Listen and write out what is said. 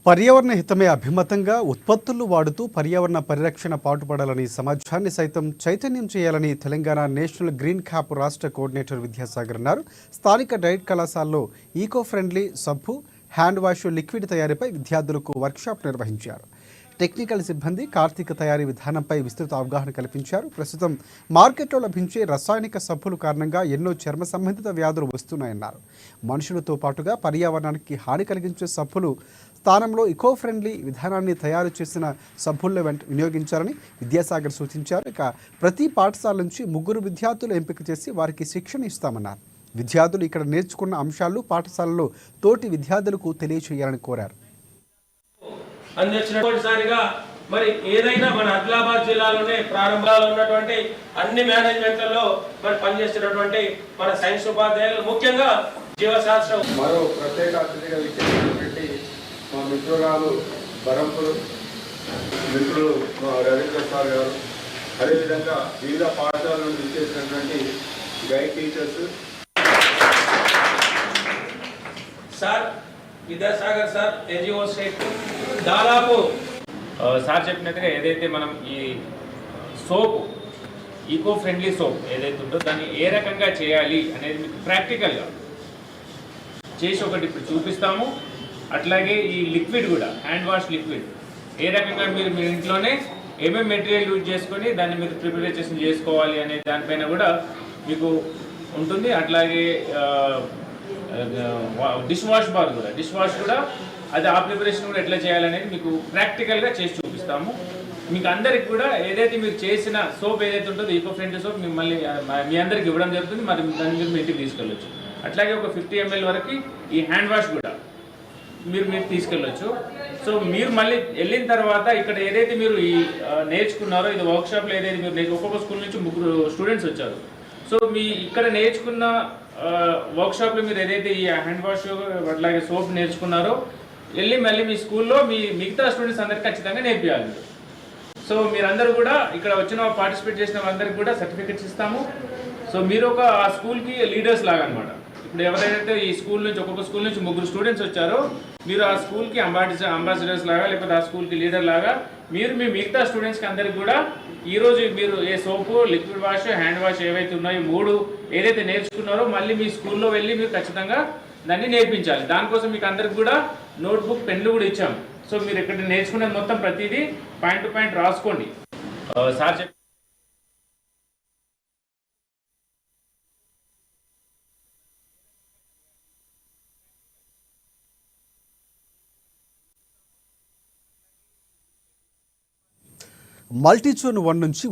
పర్యావరణ హితమే అభిమతంగా ఉత్పత్తులు వాడుతూ పర్యావరణ పరిరక్షణ పాటుపడాలని సమాజాన్ని సైతం చైతన్యం చేయాలని తెలంగాణ నేషనల్ గ్రీన్ క్యాప్ రాష్ట్ర కోఆర్డినేటర్ విద్యాసాగర్ అన్నారు. స్థానిక డైట్ కళాశాలలో ఈకో ఫ్రెండ్లీ సబ్బు, హ్యాండ్ వాష్ లిక్విడ్ తయారీపై విద్యార్థులకు వర్క్షాప్ నిర్వహించారు. టెక్నికల్ సిబ్బంది కార్తీక తయారీ విధానంపై విస్తృత అవగాహన కల్పించారు. ప్రస్తుతం మార్కెట్లో లభించే రసాయనిక సబ్బుల కారణంగా ఎన్నో చర్మ సంబంధిత వ్యాధులు వస్తున్నాయన్నారు. మనుషులతో పాటుగా పర్యావరణానికి హాని కలిగించే సబ్బులు స్థానంలో ఈకో ఫ్రెండ్లీ విధానాన్ని తయారు చేసిన సబ్బులను వినియోగించాలని విద్యాసాగర్ సూచించారు. ఇక ప్రతి పాఠశాల నుంచి 3 విద్యార్థులు ఎంపిక చేసి వారికి శిక్షణ ఇస్తామన్నారు. విద్యార్థులు ఇక్కడ నేర్చుకున్న అంశాలు పాఠశాలలో తోటి విద్యార్థులకు తెలియజేయాలని కోరారు. అందించినసారిగా మరి ఏదైనా మన ఆదిలాబాద్ జిల్లాలోనే ప్రారంభంలో ఉన్నటువంటి అన్ని మేనేజ్మెంట్లలో మరి పనిచేస్తున్నటువంటి మన సైన్స్ ఉపాధ్యాయులు, ముఖ్యంగా జీవశాస్త్రం మరో ప్రత్యేక అతిథిగా విచ్చేసినటువంటి మా మిత్రురాలు బరంపులు మిత్రులు మా రవీంద్ర సార్ గారు, అదేవిధంగా వివిధ పాఠశాల నుండి విచ్చేసినటువంటి guide teachers sir, Vidyasagar sir, NGO state దాదాపు సార్ చెప్పినట్టుగా ఏదైతే మనం ఈ సోప్, ఈకో ఫ్రెండ్లీ సోప్ ఏదైతే ఉందో దాన్ని ఏ రకంగా చేయాలి అనేది మీకు ప్రాక్టికల్గా చేసి ఒకటి ఇప్పుడు చూపిస్తాము. అట్లాగే ఈ లిక్విడ్ కూడా, హ్యాండ్ వాష్ లిక్విడ్ ఏ రకంగా మీరు మీ ఇంట్లోనే ఏమేమి మెటీరియల్ యూజ్ చేసుకొని దాన్ని మీరు ప్రిపరేషన్ చేసుకోవాలి అనే దానిపైన కూడా మీకు ఉంటుంది. అట్లాగే డిష్ వాష్ బార్ కూడా, డిష్ వాష్ కూడా అది ఆ ప్రిపరేషన్ కూడా ఎట్లా చేయాలనేది మీకు ప్రాక్టికల్గా చేసి చూపిస్తాము. మీకు అందరికి కూడా ఏదైతే మీరు చేసిన సోప్ ఏదైతే ఉంటుందో ఈకో ఫ్రెండ్లీ సోప్ మిమ్మల్ని మీ అందరికి ఇవ్వడం జరుగుతుంది. మరి దాన్ని మీరు ఇంటికి తీసుకెళ్ళొచ్చు. అట్లాగే ఒక 50 ml వరకు ఈ హ్యాండ్ వాష్ కూడా మీరు తీసుకెళ్ళొచ్చు. సో మీరు మళ్ళీ వెళ్ళిన తర్వాత ఇక్కడ ఏదైతే మీరు ఈ నేర్చుకున్నారో, ఇది వర్క్షాప్లో ఏదైతే మీరు ఒక్కొక్క స్కూల్ నుంచి 3 స్టూడెంట్స్ వచ్చారు. సో మీ ఇక్కడ నేర్చుకున్న వర్క్షాప్లో మీరు ఏదైతే ఈ హ్యాండ్ వాష్ అట్లాగే సోప్ నేర్చుకున్నారో వెళ్ళి మళ్ళీ మీ స్కూల్లో మిగతా స్టూడెంట్స్ అందరికీ ఖచ్చితంగా నేర్పియాలి. సో మీరందరూ కూడా ఇక్కడ వచ్చిన పార్టిసిపేట్ చేసిన వాళ్ళందరికీ కూడా సర్టిఫికెట్స్ ఇస్తాము. సో మీరు ఒక ఆ స్కూల్కి లీడర్స్ లాగా అనమాట. ఇప్పుడు ఎవరైతే ఈ స్కూల్ నుంచి ఒక్కొక్క స్కూల్ నుంచి 3 స్టూడెంట్స్ వచ్చారో మీరు ఆ స్కూల్కి అంబాసిడర్స్ లాగా, లేకపోతే ఆ స్కూల్కి లీడర్ లాగా మీరు మీ మిగతా స్టూడెంట్స్కి అందరికి కూడా ఈరోజు మీరు ఏ సోపు, లిక్విడ్ వాష్, హ్యాండ్ వాష్ ఏవైతే ఉన్నాయో 3 ఏదైతే నేర్చుకున్నారో మళ్ళీ మీ స్కూల్లో వెళ్ళి మీరు ఖచ్చితంగా దాన్ని నేర్పించాలి. దానికోసం మీకు అందరికి కూడా నోట్బుక్, పెన్లు కూడా ఇచ్చాము. సో మీరు ఇక్కడ నేర్చుకునే మొత్తం ప్రతిదీ పాయింట్ టు పాయింట్ రాసుకోండి. సార్ మల్టీజోన్ 1 నుంచి